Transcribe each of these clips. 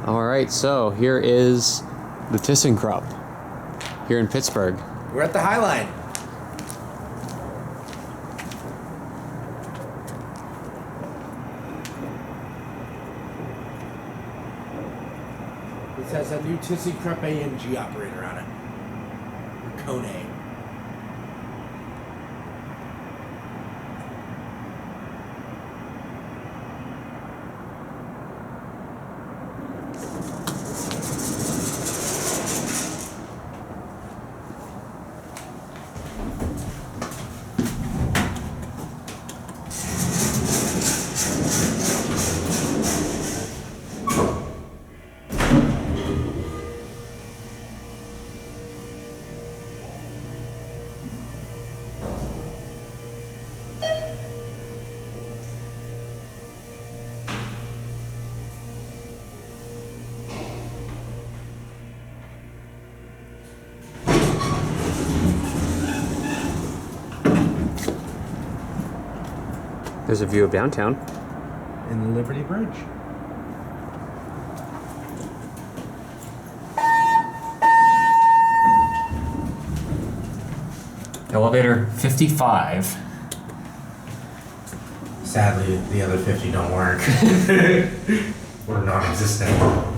All right, so here is the Thyssenkrupp here in Pittsburgh. We're at the Highline. This has a new Thyssenkrupp ANG operator on it. Or Kone. There's a view of downtown. And the Liberty Bridge. Elevator 55. Sadly, the other 50 don't work. Or non-existent.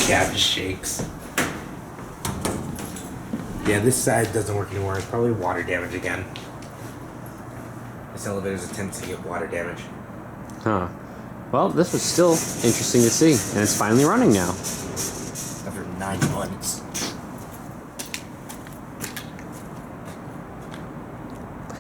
Cab just shakes. Yeah, this side doesn't work anymore. It's probably water damage again. This elevator's a tendency to get water damage. Huh. Well, this was still interesting to see, and it's finally running now. After 9 months.